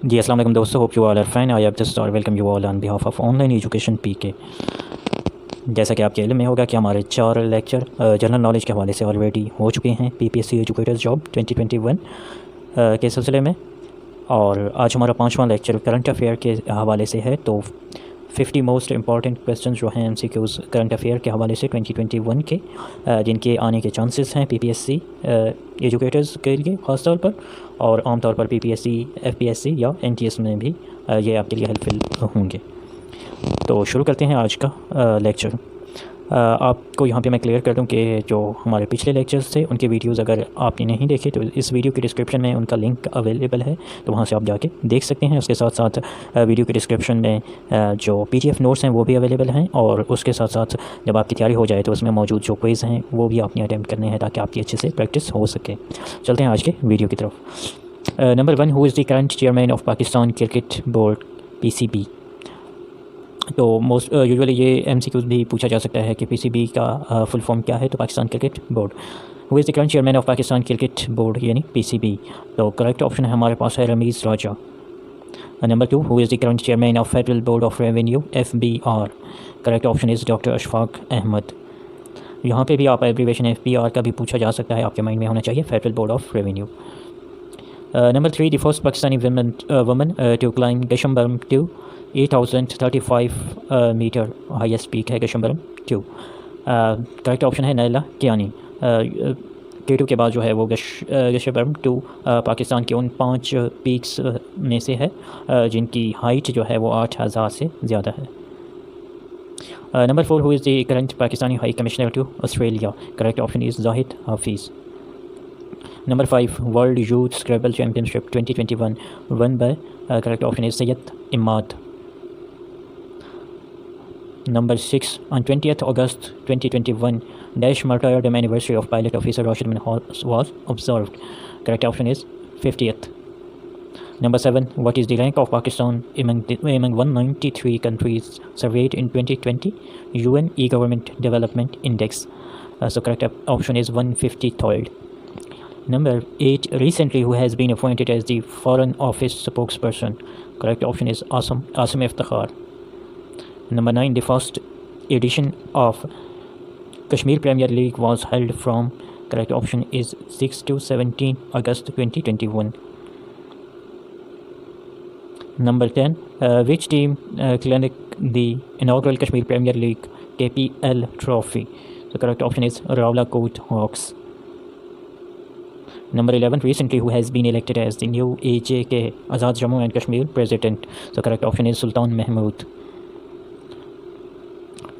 जी अस्सलाम वालेकुम दोस्तों, hope you all are fine. I have just welcome you all on behalf of online education PK. जैसा कि आपके इल्म में होगा कि हमारे 4 लेक्चर जनरल नॉलेज के हवाले से ऑलरेडी हो चुके हैं पीपीएससी एजुकेटर्स जॉब 2021 के सिलसिले में, और आज हमारा 5वां लेक्चर करंट अफेयर के हवाले से है। तो 50 मोस्ट इंपॉर्टेंट क्वेश्चन जो हैं एमसीक्यूज़ करंट अफेयर के हवाले से 2021 के, जिनके आने के चांसेस हैं पीपीएससी एजुकेटर्स के लिए ख़ास तौर पर, और आम तौर पर पीपीएससी, एफपीएससी या एनटीएस में भी ये आपके लिए हेल्पफुल होंगे। तो शुरू करते हैं आज का लेक्चर। आपको यहाँ पे मैं क्लियर कर दूँ कि जो हमारे पिछले लेक्चर्स थे उनके वीडियोस अगर आपने नहीं देखे तो इस वीडियो की डिस्क्रिप्शन में उनका लिंक अवेलेबल है, तो वहाँ से आप जाके देख सकते हैं। उसके साथ साथ वीडियो की डिस्क्रिप्शन में जो पीडीएफ नोट्स हैं वो भी अवेलेबल हैं, और उसके साथ साथ जब आपकी तैयारी हो जाए तो उसमें मौजूद जो क्विज़ हैं वो भी आपने अटैम्प्ट करने हैं ताकि आपकी अच्छे से प्रैक्टिस हो सके। चलते हैं आज के वीडियो की तरफ। Number 1, who is the current chairman of Pakistan cricket board PCB. तो मोस्ट यूजुअली ये एमसीक्यूज़ भी पूछा जा सकता है कि पीसीबी का फुल फॉर्म क्या है, तो Pakistan cricket board. Who is the current chairman of Pakistan cricket board यानी पीसीबी। तो करेक्ट ऑप्शन है हमारे पास है Rameez Raja. Number 2, who is the current chairman of federal board of revenue FBR. Correct option is doctor Ashfaq Ahmed. यहाँ पे भी आप एब्रीवेशन एफबीआर का भी पूछा जा सकता है, आपके माइंड में होना चाहिए federal board of revenue. Number 3, the first Pakistani woman to climb Gashambaram 2, 8,035 meter highest peak है गशम्बरम 2। करेक्ट ऑप्शन है नैला कियानी। K2 के बाद जो है वो गशम्बरम 2 पाकिस्तान के उन 5 पीक्स में से है जिनकी हाइट जो है वो 8,000 से ज़्यादा है। Number 4, who is the current Pakistani high commissioner to Australia. Correct option is Zahid Hafiz. Number 5, World Youth Scrabble Championship 2021 won by correct option is Sayyid Imad. Number 6, on 20th August 2021, Dash martyrdom anniversary of pilot officer Rashid bin Hos was observed. Correct option is 50th. Number 7, what is the rank of Pakistan among 193 countries surveyed in 2020 UN E-Government Development Index? So correct option is 153rd. Number 8, recently who has been appointed as the Foreign Office spokesperson. Correct option is Asim Iftikhar. Number 9, the first edition of Kashmir Premier League was held from, correct option is 6 to 17 August 2021. Number 10, which team clinched the inaugural Kashmir Premier League KPL trophy? The correct option is Rawalakot Hawks. Number 11, recently who has been elected as the new AJK Azad Jammu and Kashmir president. So correct option is Sultan Mahmood.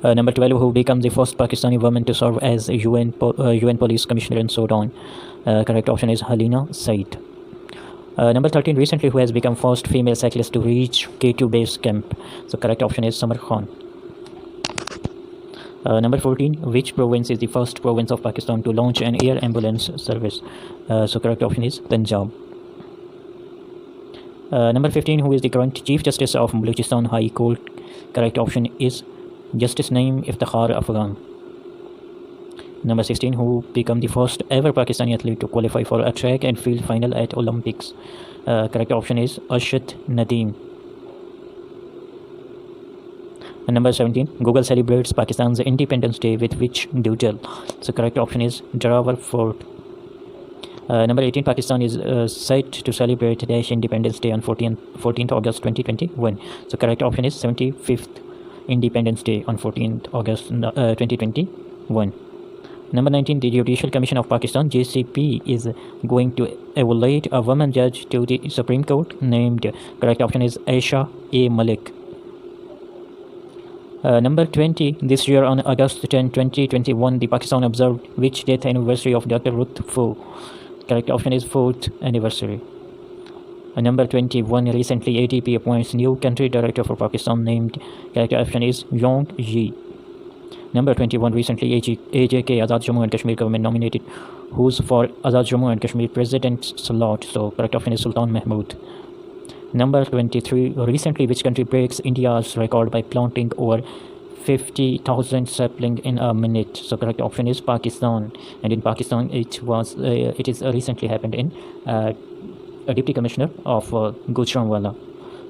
Number 12, who becomes the first Pakistani woman to serve as UN Police Commissioner in Sudan. Correct option is Halina Said. Number 13, recently who has become first female cyclist to reach K2 base camp. So correct option is Samar Khan. Number 14, which province is the first province of Pakistan to launch an air ambulance service? So correct option is Punjab. Number 15, who is the current Chief Justice of Balochistan High Court? Correct option is Justice Naeem Iftikhar Afghan. Number 16, who became the first ever Pakistani athlete to qualify for a track and field final at Olympics? Correct option is Arshad Nadeem. Number 17, Google celebrates Pakistan's Independence Day with which doodle? So correct option is Jarawar Fort. Number 18, Pakistan is set to celebrate Dash Independence Day on 14th August 2021. So correct option is 75th Independence Day on 14th August 2021. Number 19, the Judicial Commission of Pakistan JCP is going to evaluate a woman judge to the Supreme Court named, correct option is Aisha A. Malik. Number 20, this year on August 10, 2021, the Pakistan observed which death anniversary of Dr. Ruth Fu? Correct option is 4th anniversary. Number 21, recently ATP appoints new country director for Pakistan named, correct option is Yong Yi. Number 21, recently AJK Azad Jammu and Kashmir government nominated who's for Azad Jammu and Kashmir president slot? So correct option is Sultan Mahmood. Number 23, recently which country breaks India's record by planting over 50,000 sapling in a minute? So correct option is Pakistan, and in Pakistan it is recently happened in deputy commissioner of Gujranwala.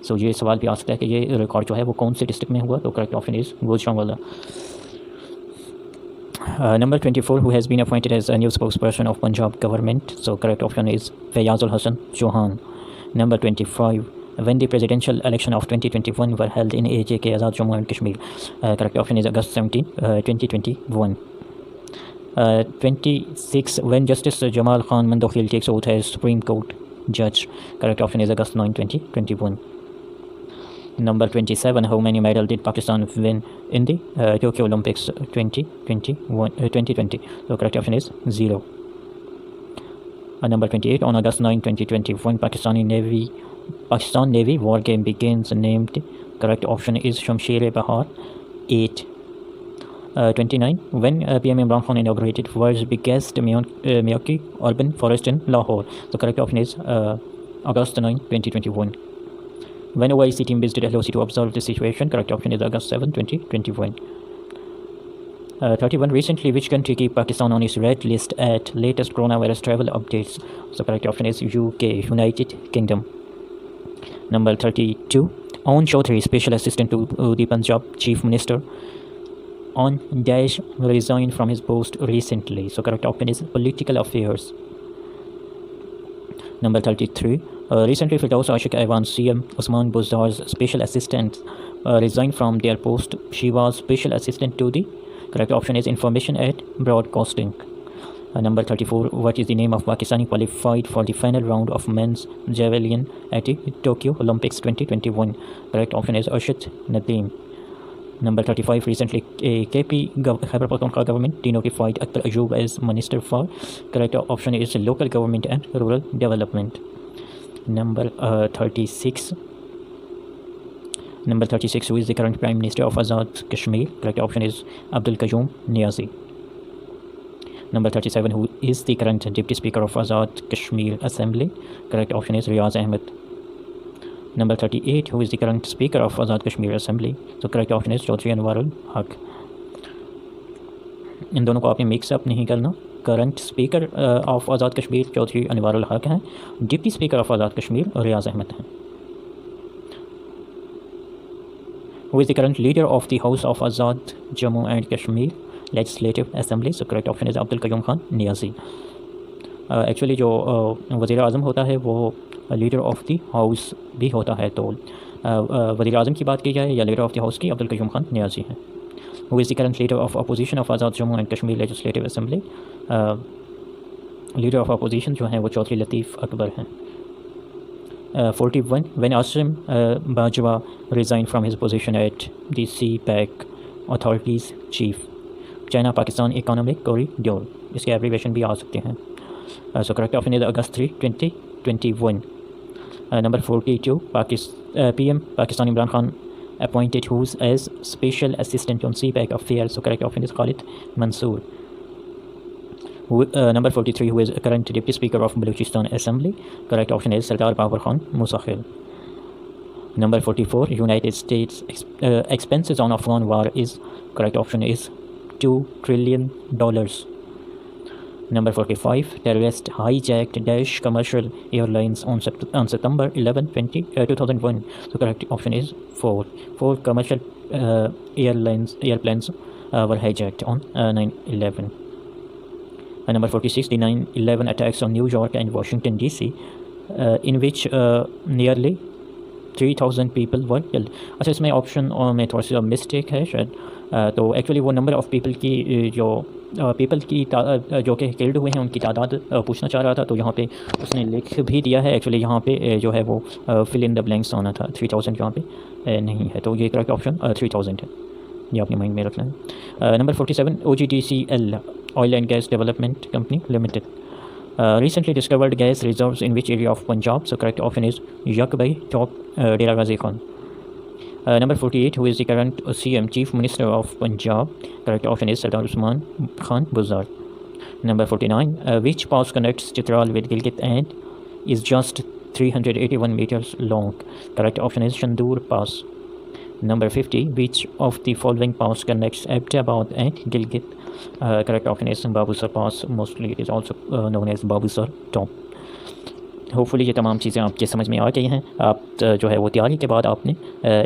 So ये सवाल भी आ सकता है कि ये record जो है वो कौन से डिस्ट्रिक्ट में हुआ, तो correct option is Gujranwala. Number 24, who has been appointed as a new spokesperson of Punjab government, so correct option is Fayazul Hassan Chauhan. Number 25, when the presidential election of 2021 were held in AJK Azad Jammu and Kashmir, correct option is August 17, 2021. 26, when Justice Jamal Khan Mandokhil takes oath as Supreme Court judge, correct option is August 9, 2021. Number 27, how many medals did Pakistan win in the Tokyo Olympics 2020? So correct option is 0. Number 28, on August 9, 2021, Pakistan Navy war game begins, named. Correct option is Shamsher-e-Bahar 8. 29, when PM Imran Khan inaugurated world's biggest mcqs urban forest in Lahore. So correct option is August 9, 2021. When OIC team visited LOC to observe the situation, correct option is August 7, 2021. 31, recently which country keep Pakistan on its red list at latest coronavirus travel updates? So correct option is UK, United Kingdom. Number 32, Aun Chaudhary, special assistant to the Punjab chief minister, on dash resigned from his post recently. So correct option is political affairs. Number 33, recently Firdaus Ashik Aiwan CM Usman Buzdar's special assistant resigned from their post. She was special assistant to the, correct option is information at broadcasting. Number 34, what is the name of Pakistani qualified for the final round of men's javelin at the Tokyo Olympics 2021? Correct option is Arshad Nadeem. Number 35, recently KP Khyber Pakhtunkhwa government denotified Akhtar Ayub as Minister for, correct option is local government and rural development. Number 36, who is the current Prime Minister of Azad Kashmir? Correct option is Abdul Qayyum Niazi. Number 37, who is the current Deputy Speaker of Azad Kashmir Assembly? Correct option is Riaz Ahmed. Number 38, who is the current Speaker of Azad Kashmir Assembly? So correct option is Chaudhry Anwarul Haq. इन दोनों को आपने mix up नहीं करना. Current speaker of Azad Kashmir Chaudhary Anwarul हक हैं, deputy speaker of Azad Kashmir रियाज अहमद हैं. Who is the current leader of the House of Azad Jammu and Kashmir Legislative Assembly? So correct option is Abdul Qayyum Khan Niazi. Actually जो वज़ीर आज़म होता है वो लीडर ऑफ द हाउस भी होता है, तो वज़ीर आज़म की बात की जाए या लीडर ऑफ द हाउस की, अब्दुल कयूम खान नियाज़ी हैं. Who is the current leader of opposition of Azad Jammu and Kashmir Legislative Assembly? Leader of opposition जो हैं वो चौधरी लतीफ़ अकबर हैं. 41, when Asim Bajwa resigned from his position at the CPEC Authorities Chief, China Pakistan Economic Corridor, इसके abbreviation भी आ सकते हैं. So correct option is August 3, 2021. Number 42, PM Pakistan Imran Khan appointed who's as special assistant on CPEC affairs? So correct option is Khalid Mansoor. Number 43, who is current Deputy Speaker of Balochistan Assembly? Correct option is Sardar Babur Khan Musakhil. Number 44, United States expenses on Afghan war is, correct option is $2 trillion. Number 45, terrorists hijacked Daesh commercial airlines on September 11, 2001. So correct option is 4. 4 commercial airplanes were hijacked on 9/11. Number 46, the 9/11 attacks on New York and Washington DC, in which nearly 3,000 people were killed. अच्छा, इसमें option में थोड़ा सा mistake है शायद. तो actually वो number of people की जो जो कि किल्ड हुए हैं उनकी तादाद पूछना चाह रहा था, तो यहाँ पे उसने लिख भी दिया है. एक्चुअली यहाँ पे जो है वो फिल इन द ब्लैंक्स आना था. 3,000 यहाँ पे नहीं है, तो ये करेक्ट ऑप्शन 3,000 है. ये अपने माइंड में रखना है. Number 47, OGDCL Oil and Gas Development Company Limited recently discovered gas reserves in which area of Punjab? So correct option is Yakbai Top Dera Ghazi Khan. Number 48, who is the current CM Chief Minister of Punjab? Correct option is Sardar Usman Khan Buzar. Number 49, which pass connects Chitral with Gilgit and is just 381 meters long? Correct option is Shandur Pass. Number 50, which of the following pass connects Abbottabad and Gilgit? Correct option is Babusar Pass. Mostly it is also known as Babusar Top. Hopefully ये तमाम चीज़ें आपके समझ में आ गई हैं। आप जो है वो तैयारी के बाद आपने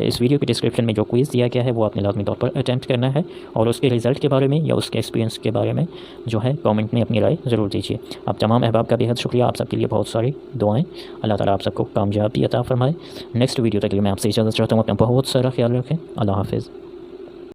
इस वीडियो के डिस्क्रिप्शन में जो क्विज़ दिया गया है वो आपने लाजमी तौर पर अटैम्प्ट करना है, और उसके रिज़ल्ट के बारे में या उसके एक्सपीरियंस के बारे में जो है कमेंट में अपनी राय ज़रूर दीजिए। आप तमाम अहबाब का बेहद शुक्रिया। आप सबके लिए बहुत सारी दुआएँ। अल्लाह ताला आप सबको कामयाबी अता फ़रमाए। नेक्स्ट वीडियो तक के लिए मैं आपसे इजाज़त चाहता हूँ। अपना बहुत सारा ख्याल रखें। अल्लाह हाफ़िज़।